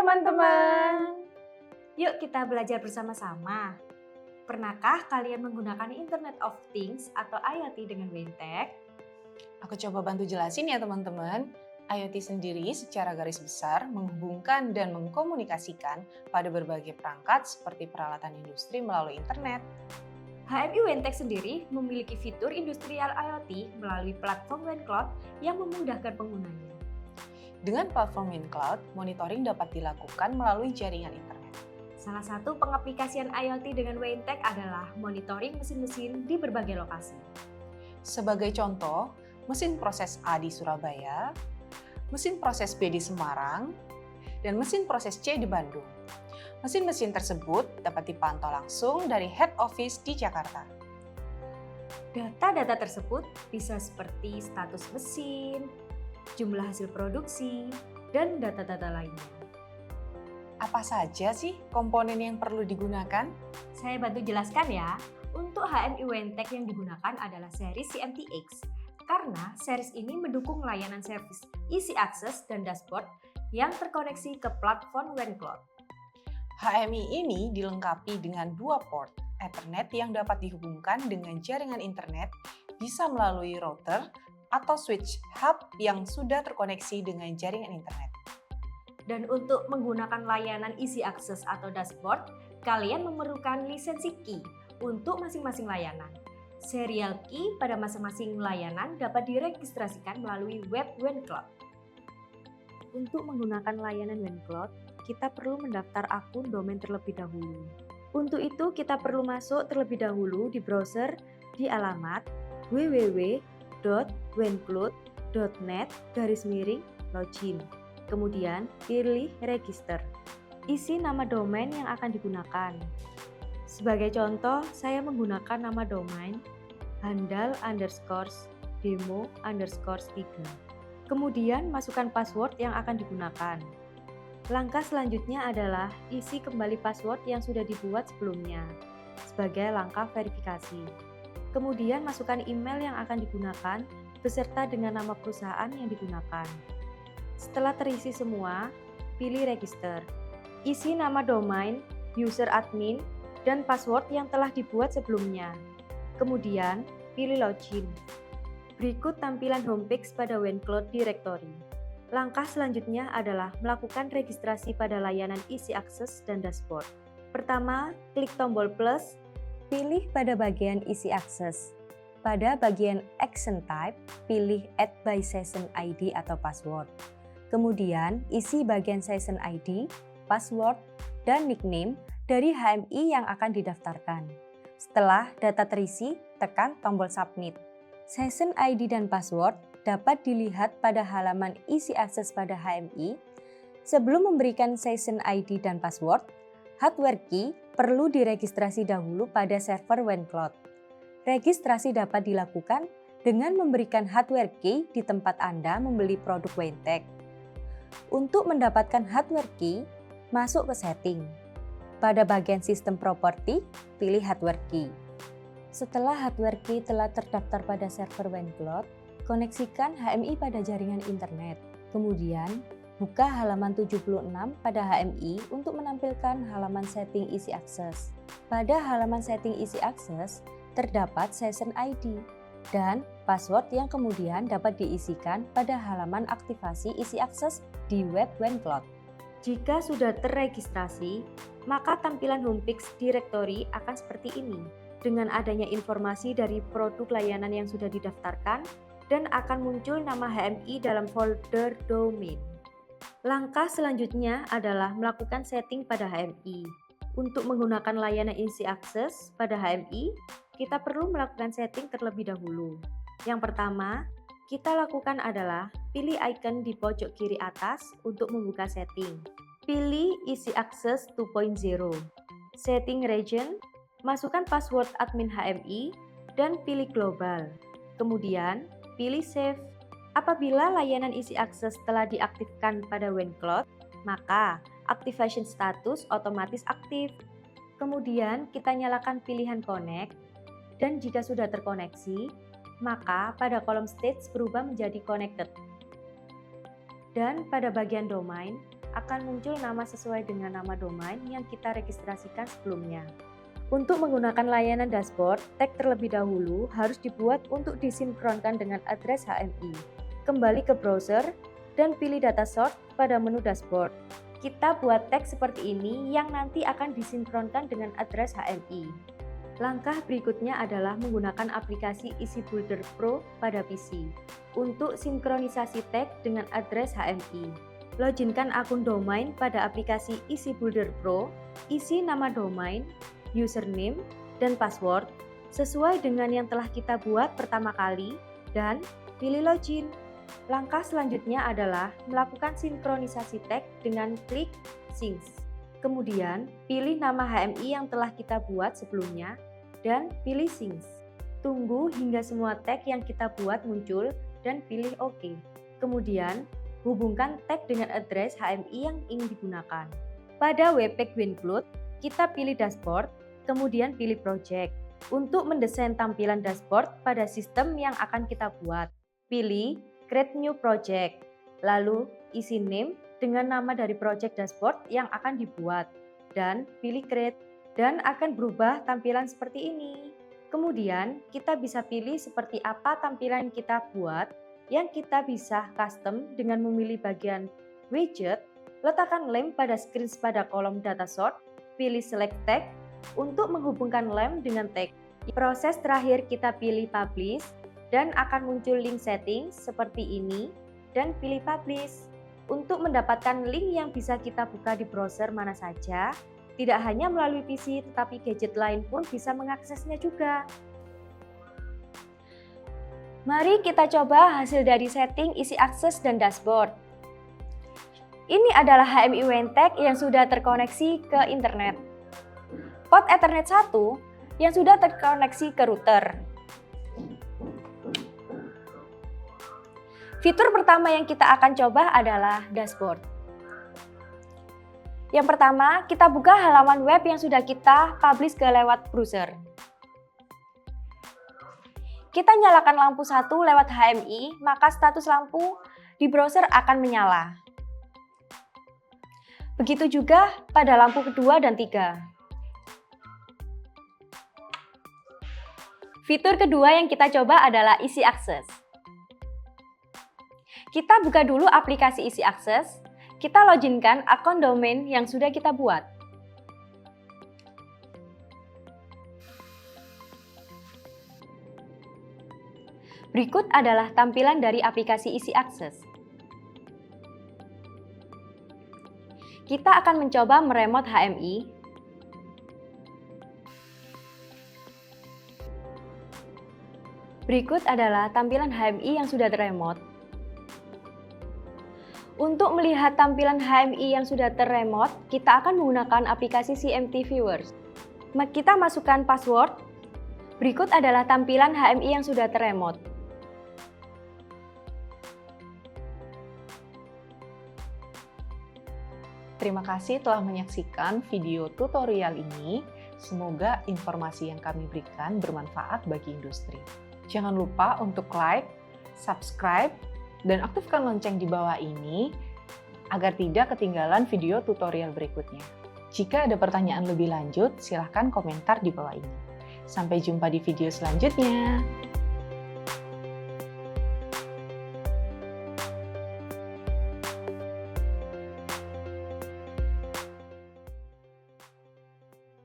teman-teman! Yuk kita belajar bersama-sama. Pernahkah kalian menggunakan Internet of Things atau IoT dengan Wentech? Aku coba bantu jelasin ya teman-teman. IoT sendiri secara garis besar menghubungkan dan mengkomunikasikan pada berbagai perangkat seperti peralatan industri melalui internet. HMI Wentech sendiri memiliki fitur industrial IoT melalui platform WenCloud yang memudahkan penggunanya. Dengan platform WenCloud, monitoring dapat dilakukan melalui jaringan internet. Salah satu pengaplikasian IoT dengan Wentech adalah monitoring mesin-mesin di berbagai lokasi. Sebagai contoh, mesin proses A di Surabaya, mesin proses B di Semarang, dan mesin proses C di Bandung. Mesin-mesin tersebut dapat dipantau langsung dari head office di Jakarta. Data-data tersebut bisa seperti status mesin, jumlah hasil produksi, dan data-data lainnya. Apa saja sih komponen yang perlu digunakan? Saya bantu jelaskan ya. Untuk HMI Wentech yang digunakan adalah seri CMTX, karena series ini mendukung layanan servis Easy Access dan dashboard yang terkoneksi ke platform WenCloud. HMI ini dilengkapi dengan dua port Ethernet yang dapat dihubungkan dengan jaringan internet, bisa melalui router atau switch hub yang sudah terkoneksi dengan jaringan internet. Dan untuk menggunakan layanan Easy Access atau dashboard, kalian memerlukan lisensi key untuk masing-masing layanan. Serial key pada masing-masing layanan dapat diregistrasikan melalui web WenCloud. Untuk menggunakan layanan WenCloud, kita perlu mendaftar akun domain terlebih dahulu. Untuk itu, kita perlu masuk terlebih dahulu di browser di alamat www.wencloud.net/login. Kemudian, pilih register. Isi nama domain yang akan digunakan. Sebagai contoh, saya menggunakan nama domain handal_demo_3. Kemudian, masukkan password yang akan digunakan. Langkah selanjutnya adalah isi kembali password yang sudah dibuat sebelumnya sebagai langkah verifikasi. Kemudian masukkan email yang akan digunakan beserta dengan nama perusahaan yang digunakan. Setelah terisi semua, pilih register. Isi nama domain, user admin, dan password yang telah dibuat sebelumnya. Kemudian, pilih login. Berikut tampilan homepage pada WenCloud Directory. Langkah selanjutnya adalah melakukan registrasi pada layanan Easy Access dan dashboard. Pertama, klik tombol plus, pilih pada bagian Easy Access. Pada bagian Action Type, pilih Add by Session ID atau password. Kemudian, isi bagian Session ID, password, dan nickname dari HMI yang akan didaftarkan. Setelah data terisi, tekan tombol Submit. Session ID dan password dapat dilihat pada halaman Easy Access pada HMI. Sebelum memberikan Session ID dan password, hardware key perlu diregistrasi dahulu pada server WenCloud. Registrasi dapat dilakukan dengan memberikan hardware key di tempat Anda membeli produk Wentech. Untuk mendapatkan hardware key, masuk ke setting. Pada bagian sistem property, pilih hardware key. Setelah hardware key telah terdaftar pada server WenCloud, koneksikan HMI pada jaringan internet. Kemudian, buka halaman 76 pada HMI untuk menampilkan halaman setting Easy Access. Pada halaman setting Easy Access, terdapat Session ID dan password yang kemudian dapat diisikan pada halaman aktivasi Easy Access di web WenCloud. Jika sudah terregistrasi, maka tampilan homepage directory akan seperti ini, dengan adanya informasi dari produk layanan yang sudah didaftarkan, dan akan muncul nama HMI dalam folder domain. Langkah selanjutnya adalah melakukan setting pada HMI. Untuk menggunakan layanan Easy Access pada HMI, kita perlu melakukan setting terlebih dahulu. Yang pertama, kita lakukan adalah pilih icon di pojok kiri atas untuk membuka setting. Pilih Easy Access 2.0. Setting region, masukkan password admin HMI, dan pilih global. Kemudian, pilih Save. Apabila layanan Easy Access telah diaktifkan pada WenCloud, maka Activation Status otomatis aktif. Kemudian kita nyalakan pilihan Connect, dan jika sudah terkoneksi, maka pada kolom Stage berubah menjadi Connected. Dan pada bagian Domain, akan muncul nama sesuai dengan nama domain yang kita registrasikan sebelumnya. Untuk menggunakan layanan dashboard, tag terlebih dahulu harus dibuat untuk disinkronkan dengan address HMI. Kembali ke browser dan pilih data source pada menu dashboard. Kita buat tag seperti ini yang nanti akan disinkronkan dengan address HMI. Langkah berikutnya adalah menggunakan aplikasi Easy Builder Pro pada PC untuk sinkronisasi tag dengan address HMI. Loginkan akun domain pada aplikasi Easy Builder Pro, isi nama domain, username, dan password sesuai dengan yang telah kita buat pertama kali, dan pilih login. Langkah selanjutnya adalah melakukan sinkronisasi tag dengan klik Syncs. Kemudian, pilih nama HMI yang telah kita buat sebelumnya dan pilih Syncs. Tunggu hingga semua tag yang kita buat muncul dan pilih OK. Kemudian, hubungkan tag dengan address HMI yang ingin digunakan. Pada webpack WinFloat, kita pilih dashboard, kemudian pilih project. Untuk mendesain tampilan dashboard pada sistem yang akan kita buat, pilih Create New Project, lalu isi name dengan nama dari project dashboard yang akan dibuat, dan pilih Create, dan akan berubah tampilan seperti ini. Kemudian, kita bisa pilih seperti apa tampilan yang kita buat, yang kita bisa custom dengan memilih bagian widget, letakkan lem pada screen pada kolom data source, pilih select tag untuk menghubungkan lem dengan tag. Proses terakhir kita pilih publish dan akan muncul link settings seperti ini dan pilih publish. Untuk mendapatkan link yang bisa kita buka di browser mana saja, tidak hanya melalui PC tetapi gadget lain pun bisa mengaksesnya juga. Mari kita coba hasil dari setting isi akses dan dashboard. Ini adalah HMI WNTag yang sudah terkoneksi ke internet. Port Ethernet 1 yang sudah terkoneksi ke router. Fitur pertama yang kita akan coba adalah dashboard. Yang pertama, kita buka halaman web yang sudah kita publish ke lewat browser. Kita nyalakan lampu 1 lewat HMI, maka status lampu di browser akan menyala. Begitu juga pada lampu kedua dan 3. Fitur kedua yang kita coba adalah isi akses. Kita buka dulu aplikasi isi akses. Kita loginkan akun domain yang sudah kita buat. Berikut adalah tampilan dari aplikasi isi akses. Kita akan mencoba meremote HMI. Berikut adalah tampilan HMI yang sudah terremote. Untuk melihat tampilan HMI yang sudah terremote, kita akan menggunakan aplikasi CMT Viewers. Kita masukkan password. Berikut adalah tampilan HMI yang sudah terremote. Terima kasih telah menyaksikan video tutorial ini. Semoga informasi yang kami berikan bermanfaat bagi industri. Jangan lupa untuk like, subscribe, dan aktifkan lonceng di bawah ini agar tidak ketinggalan video tutorial berikutnya. Jika ada pertanyaan lebih lanjut, silahkan komentar di bawah ini. Sampai jumpa di video selanjutnya.